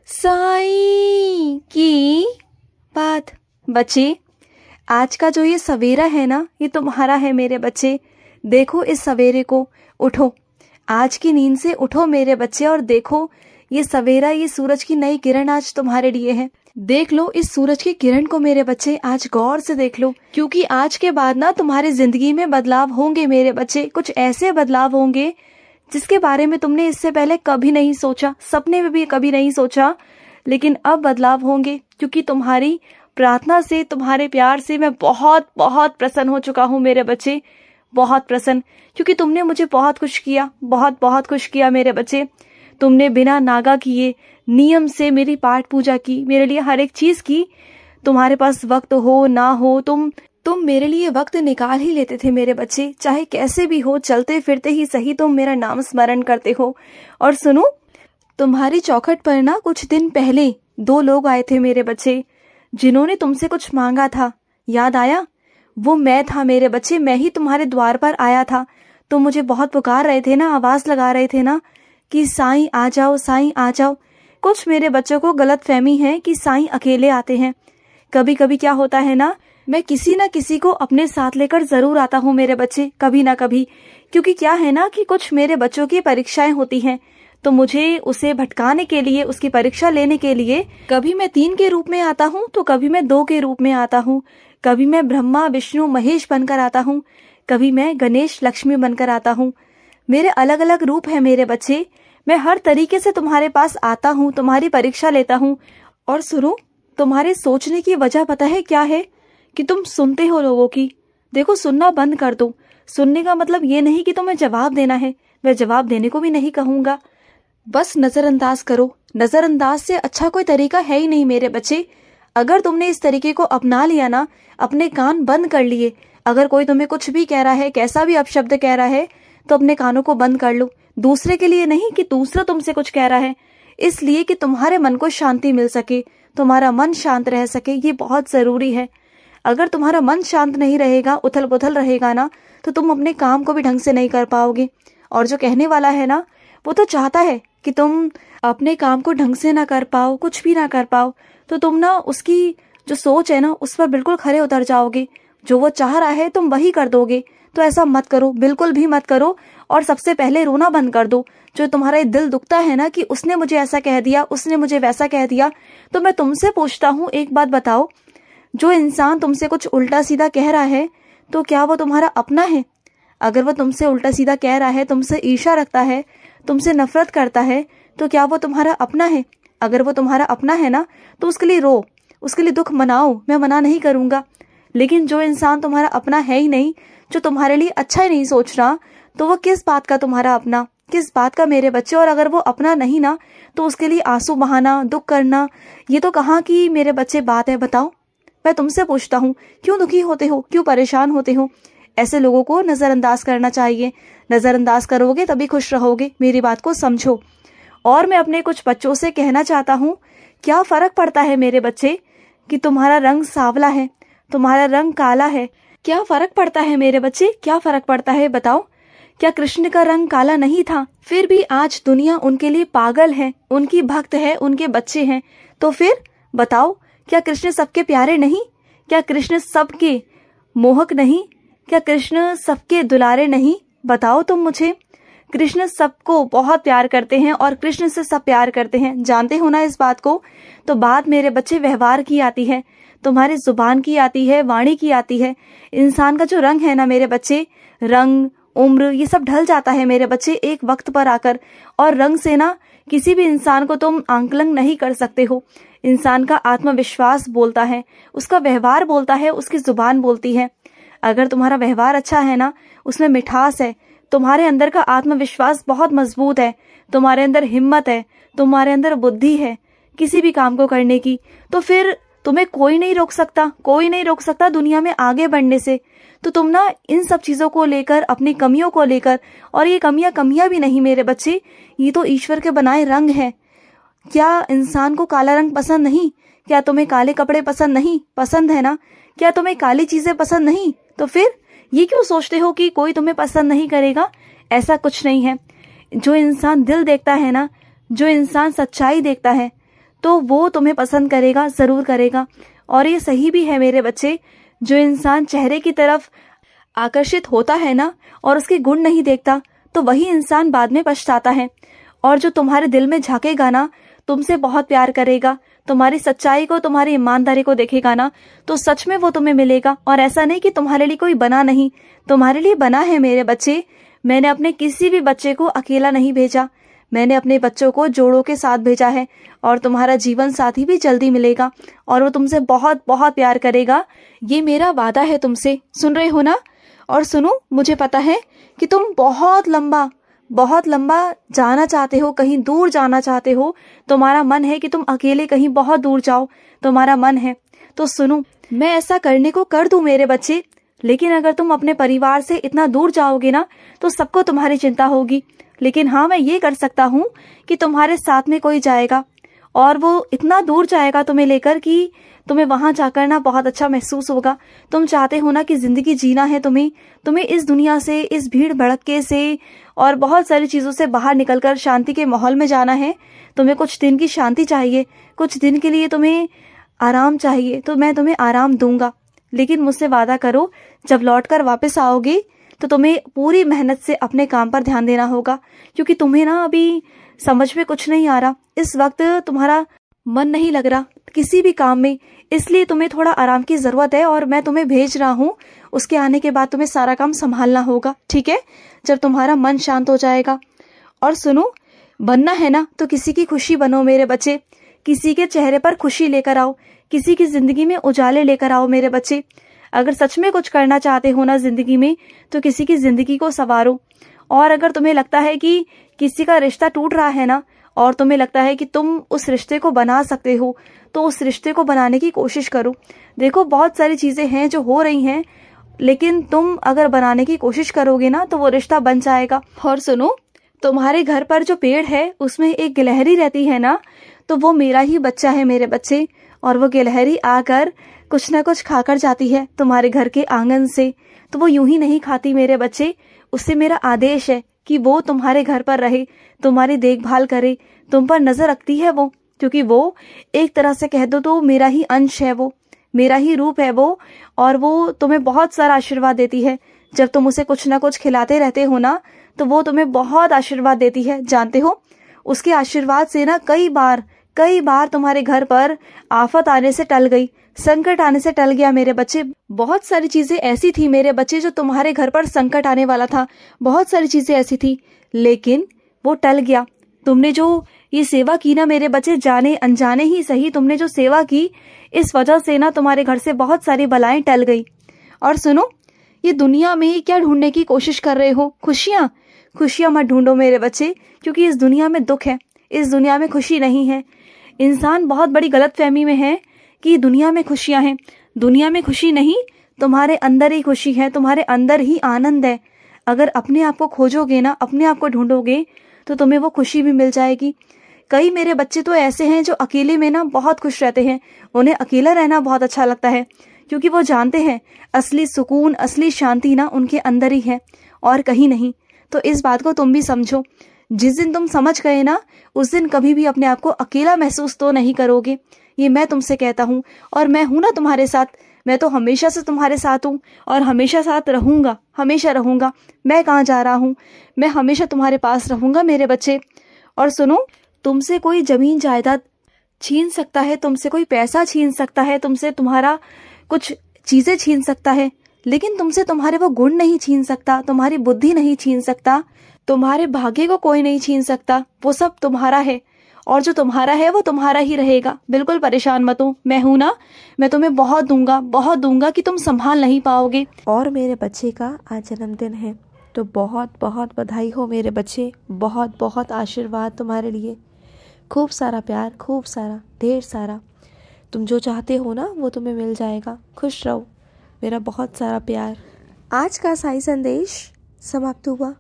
साईं की बात। बच्चे, आज का जो ये सवेरा है ना, ये तुम्हारा है मेरे बच्चे। देखो इस सवेरे को, उठो, आज की नींद से उठो मेरे बच्चे और देखो ये सवेरा, ये सूरज की नई किरण आज तुम्हारे लिए है। देख लो इस सूरज की किरण को मेरे बच्चे, आज गौर से देख लो, क्योंकि आज के बाद ना तुम्हारी जिंदगी में बदलाव होंगे मेरे बच्चे। कुछ ऐसे बदलाव होंगे जिसके बारे में तुमने इससे पहले कभी नहीं सोचा, सपने में भी कभी नहीं सोचा, लेकिन अब बदलाव होंगे क्योंकि तुम्हारी प्रार्थना से, तुम्हारे प्यार से मैं बहुत बहुत प्रसन्न हो चुका हूँ मेरे बच्चे, बहुत प्रसन्न, क्योंकि तुमने मुझे बहुत खुश किया, बहुत बहुत खुश किया मेरे बच्चे। तुमने बिना नागा किए नियम से मेरी पाठ पूजा की, मेरे लिए हर एक चीज की। तुम्हारे पास वक्त हो ना हो, तुम मेरे लिए वक्त निकाल ही लेते थे मेरे बच्चे, चाहे कैसे भी हो, चलते फिरते ही सही तुम मेरा नाम स्मरण करते हो। और सुनो, तुम्हारी चौखट पर ना कुछ दिन पहले 2 लोग आए थे मेरे बच्चे, जिन्होंने तुमसे कुछ मांगा था। याद आया? वो मैं था मेरे बच्चे, मैं ही तुम्हारे द्वार पर आया था। तुम मुझे बहुत पुकार रहे थे ना, आवाज लगा रहे थे ना कि साईं आ जाओ, साईं आ जाओ। कुछ मेरे बच्चों को गलत फहमी है कि साईं अकेले आते हैं। कभी कभी क्या होता है ना, मैं किसी ना किसी को अपने साथ लेकर जरूर आता हूँ मेरे बच्चे, कभी ना कभी, क्योंकि क्या है ना कि कुछ मेरे बच्चों की परीक्षाएं होती हैं, तो मुझे उसे भटकाने के लिए, उसकी परीक्षा लेने के लिए कभी मैं 3 के रूप में आता हूँ, तो कभी मैं 2 के रूप में आता हूँ, कभी मैं ब्रह्मा विष्णु महेश बनकर आता हूँ, कभी मैं गणेश लक्ष्मी बनकर आता हूँ। मेरे अलग अलग रूप है मेरे बच्चे। मैं हर तरीके से तुम्हारे पास आता हूँ, तुम्हारी परीक्षा लेता हूँ। और सुनो, तुम्हारे सोचने की वजह पता है क्या है? कि तुम सुनते हो लोगों की। देखो, सुनना बंद कर दो। सुनने का मतलब ये नहीं कि तुम्हें जवाब देना है, मैं जवाब देने को भी नहीं कहूंगा। बस नजरअंदाज करो। नजरअंदाज से अच्छा कोई तरीका है ही नहीं मेरे बच्चे। अगर तुमने इस तरीके को अपना लिया ना, अपने कान बंद कर लिए, अगर कोई तुम्हें कुछ भी कह रहा है, कैसा भी अपशब्द कह रहा है, तो अपने कानों को बंद कर लो। दूसरे के लिए नहीं कि दूसरा तुमसे कुछ कह रहा है, इसलिए कि तुम्हारे मन को शांति मिल सके, तुम्हारा मन शांत रह सके, ये बहुत जरूरी है। अगर तुम्हारा मन शांत नहीं रहेगा, उथल पुथल रहेगा ना, तो तुम अपने काम को भी ढंग से नहीं कर पाओगे। और जो कहने वाला है ना, वो तो चाहता है कि तुम अपने काम को ढंग से ना कर पाओ, कुछ भी ना कर पाओ, तो तुम ना उसकी जो सोच है ना, उस पर बिल्कुल खरे उतर जाओगे। जो वो चाह रहा है तुम वही कर दोगे। तो ऐसा मत करो, बिल्कुल भी मत करो। और सबसे पहले रोना बंद कर दो। जो तुम्हारा दिल दुखता है ना कि उसने मुझे ऐसा कह दिया, उसने मुझे वैसा कह दिया, तो मैं तुमसे पूछता हूँ, एक बात बताओ, जो इंसान तुमसे कुछ उल्टा सीधा कह रहा है, तो क्या वो तुम्हारा अपना है? अगर वो तुमसे उल्टा सीधा कह रहा है, तुमसे ईर्ष्या रखता है, तुमसे नफरत करता है, तो क्या वो तुम्हारा अपना है? अगर वो तुम्हारा अपना है ना, तो उसके लिए रो, उसके लिए दुख मनाओ, मैं मना नहीं करूंगा। लेकिन जो इंसान तुम्हारा अपना है ही नहीं, जो तुम्हारे लिए अच्छा ही नहीं सोच रहा, तो वो किस बात का तुम्हारा अपना, किस बात का मेरे बच्चे? और अगर वो अपना नहीं ना, तो उसके लिए आंसू बहाना, दुख करना, ये तो कहाँ की मेरे बच्चे बात है? बताओ, मैं तुमसे पूछता हूँ, क्यों दुखी होते हो, क्यों परेशान होते हो? ऐसे लोगों को नजरअंदाज करना चाहिए। नजरअंदाज करोगे तभी खुश रहोगे, मेरी बात को समझो। और मैं अपने कुछ बच्चों से कहना चाहता हूँ, क्या फर्क पड़ता है मेरे बच्चे कि तुम्हारा रंग सांवला है, तुम्हारा रंग काला है? क्या फर्क पड़ता है मेरे बच्चे? क्या फर्क पड़ता है बताओ? क्या कृष्ण का रंग काला नहीं था? फिर भी आज दुनिया उनके लिए पागल है, उनकी भक्त है, उनके बच्चे हैं। तो फिर बताओ, क्या कृष्ण सबके प्यारे नहीं? क्या कृष्ण सबके मोहक नहीं? क्या कृष्ण सबके दुलारे नहीं? बताओ तुम मुझे। कृष्ण सबको बहुत प्यार करते हैं और कृष्ण से सब प्यार करते हैं, जानते हो ना इस बात को? तो बात मेरे बच्चे व्यवहार की आती है, तुम्हारी जुबान की आती है, वाणी की आती है। इंसान का जो रंग है ना मेरे बच्चे, रंग, उम्र, ये सब ढल जाता है मेरे बच्चे एक वक्त पर आकर। और रंग से ना किसी भी इंसान को तुम आंकलन नहीं कर सकते हो। इंसान का आत्मविश्वास बोलता है, उसका व्यवहार बोलता है, उसकी जुबान बोलती है। अगर तुम्हारा व्यवहार अच्छा है ना, उसमें मिठास है, तुम्हारे अंदर का आत्मविश्वास बहुत मजबूत है, तुम्हारे अंदर हिम्मत है, तुम्हारे अंदर बुद्धि है किसी भी काम को करने की, तो फिर तुम्हें कोई नहीं रोक सकता, कोई नहीं रोक सकता दुनिया में आगे बढ़ने से। तो तुम ना इन सब चीजों को लेकर, अपनी कमियों को लेकर, और ये कमियां भी नहीं मेरे बच्चे, ये तो ईश्वर के बनाए रंग है। क्या इंसान को काला रंग पसंद नहीं? क्या तुम्हें काले कपड़े पसंद नहीं? पसंद है ना? क्या तुम्हें काली चीजें पसंद नहीं? तो फिर ये क्यों सोचते हो कि कोई तुम्हें पसंद नहीं करेगा? ऐसा कुछ नहीं है। जो इंसान दिल देखता है ना, जो इंसान सच्चाई देखता है, तो वो तुम्हें पसंद करेगा, ज़रूर करेगा। और ये सही भी है मेरे बच्चे, जो इंसान चेहरे की तरफ आकर्षित होता है ना और उसके गुण नहीं देखता, तो वही इंसान बाद में पछताता है। और जो तुम्हारे दिल में झांकेगा ना, तुमसे बहुत प्यार करेगा, तुम्हारी सच्चाई को, तुम्हारी ईमानदारी को देखेगा ना, तो सच में वो तुम्हें मिलेगा। और ऐसा नहीं कि तुम्हारे लिए कोई बना नहीं, तुम्हारे लिए बना है मेरे बच्चे। मैंने अपने किसी भी बच्चे को अकेला नहीं भेजा, मैंने अपने बच्चों को जोड़ों के साथ भेजा है। और तुम्हारा जीवन साथी भी जल्दी मिलेगा और वो तुमसे बहुत बहुत प्यार करेगा, ये मेरा वादा है तुमसे। सुन रहे हो ना? और सुनो, मुझे पता है कि तुम बहुत लंबा जाना चाहते हो, कहीं दूर जाना चाहते हो। तुम्हारा मन है कि तुम अकेले कहीं बहुत दूर जाओ, तुम्हारा मन है। तो सुनो, मैं ऐसा करने को कर दूं मेरे बच्चे, लेकिन अगर तुम अपने परिवार से इतना दूर जाओगे ना, तो सबको तुम्हारी चिंता होगी। लेकिन हाँ, मैं ये कर सकता हूँ कि तुम्हारे साथ में कोई जाएगा, और वो इतना दूर जाएगा तुम्हें लेकर कि तुम्हें वहां जाकर ना बहुत अच्छा महसूस होगा। तुम चाहते हो ना कि जिंदगी जीना है तुम्हें इस दुनिया से, इस भीड़ भड़के से और बहुत सारी चीजों से बाहर निकलकर शांति के माहौल में जाना है। तुम्हें कुछ दिन की शांति चाहिए, कुछ दिन के लिए तुम्हें आराम चाहिए, तो मैं तुम्हें आराम दूंगा। लेकिन मुझसे वादा करो, जब लौटकर वापस आओगे तो तुम्हें पूरी मेहनत से अपने काम पर ध्यान देना होगा, क्योंकि तुम्हें ना अभी समझ में कुछ नहीं आ रहा। इस वक्त तुम्हारा मन नहीं लग रहा किसी भी काम में, इसलिए तुम्हें थोड़ा आराम की जरूरत है। और मैं तुम्हें भेज रहा हूँ, उसके आने के बाद तुम्हें सारा काम संभालना होगा, ठीक है? जब तुम्हारा मन शांत हो जाएगा। और सुनो, बनना है ना तो किसी की खुशी बनो मेरे बच्चे, किसी के चेहरे पर खुशी लेकर आओ, किसी की जिंदगी में उजाले लेकर आओ मेरे बच्चे। अगर सच में कुछ करना चाहते हो ना जिंदगी में, तो किसी की जिंदगी को संवारो। और अगर तुम्हें लगता है कि किसी का रिश्ता टूट रहा है ना, और तुम्हें लगता है कि तुम उस रिश्ते को बना सकते हो, तो उस रिश्ते को बनाने की कोशिश करो। देखो, बहुत सारी चीजें हैं जो हो रही हैं, लेकिन तुम अगर बनाने की कोशिश करोगे ना, तो वो रिश्ता बन जाएगा। और सुनो, तुम्हारे घर पर जो पेड़ है उसमें एक गिलहरी रहती है ना, तो वो मेरा ही बच्चा है मेरे बच्चे। और वो गिलहरी आकर कुछ ना कुछ खाकर जाती है तुम्हारे घर के आंगन से। तो वो यूं ही नहीं खाती मेरे बच्चे, उससे मेरा आदेश है कि वो तुम्हारे घर पर रहे, तुम्हारी देखभाल करे, तुम पर नजर रखती है वो, क्योंकि वो एक तरह से कह दो तो मेरा ही अंश है, वो मेरा ही रूप है वो। और वो तुम्हें बहुत सारा आशीर्वाद देती है। जब तुम उसे कुछ ना कुछ खिलाते रहते हो ना, तो वो तुम्हें बहुत आशीर्वाद देती है। जानते हो, उसके आशीर्वाद से ना कई बार तुम्हारे घर पर आफत आने से टल गई, संकट आने से टल गया मेरे बच्चे। बहुत सारी चीजें ऐसी थी मेरे बच्चे जो तुम्हारे घर पर संकट आने वाला था, बहुत सारी चीजें ऐसी थी, लेकिन वो टल गया। तुमने जो ये सेवा की ना मेरे बच्चे, जाने अनजाने ही सही, तुमने जो सेवा की, इस वजह से ना तुम्हारे घर से बहुत सारी बलाएं टल गई। और सुनो, ये दुनिया में क्या ढूंढने की कोशिश कर रहे हो? खुशियां मत ढूंढो मेरे बच्चे, क्योंकि इस दुनिया में दुख है, इस दुनिया में खुशी नहीं है। इंसान बहुत बड़ी गलतफहमी में है कि दुनिया में खुशियां हैं। दुनिया में खुशी नहीं, तुम्हारे अंदर ही खुशी है, तुम्हारे अंदर ही आनंद है। अगर अपने आप को खोजोगे ना, अपने आप को ढूंढोगे, तो तुम्हें वो खुशी भी मिल जाएगी। कई मेरे बच्चे तो ऐसे हैं जो अकेले में ना बहुत खुश रहते हैं, उन्हें अकेला रहना बहुत अच्छा लगता है, क्योंकि वो जानते हैं असली सुकून, असली शांति ना उनके अंदर ही है और कहीं नहीं। तो इस बात को तुम भी समझो। जिस दिन तुम समझ गए ना, उस दिन कभी भी अपने आप को अकेला महसूस तो नहीं करोगे, ये मैं तुमसे कहता हूँ। और मैं हूं ना तुम्हारे साथ, मैं तो हमेशा से तुम्हारे साथ हूँ और हमेशा साथ रहूंगा, हमेशा रहूंगा। मैं कहाँ जा रहा हूँ, मैं हमेशा तुम्हारे पास रहूंगा मेरे बच्चे। और सुनो, तुमसे कोई जमीन जायदाद छीन सकता है, तुमसे कोई पैसा छीन सकता है, तुमसे तुम्हारा कुछ चीजें छीन सकता है, लेकिन तुमसे तुम्हारे वो गुण नहीं छीन सकता, तुम्हारी बुद्धि नहीं छीन सकता, तुम्हारे भाग्य को कोई नहीं छीन सकता। वो सब तुम्हारा है, और जो तुम्हारा है वो तुम्हारा ही रहेगा। बिल्कुल परेशान मत हो, मैं हूं ना, मैं तुम्हें बहुत दूंगा कि तुम संभाल नहीं पाओगे। और मेरे बच्चे का आज जन्मदिन है, तो बहुत बहुत बधाई हो मेरे बच्चे, बहुत बहुत आशीर्वाद तुम्हारे लिए, खूब सारा प्यार, खूब सारा, ढेर सारा। तुम जो चाहते हो ना वो तुम्हें मिल जाएगा। खुश रहो, मेरा बहुत सारा प्यार। आज का साई संदेश समाप्त हुआ।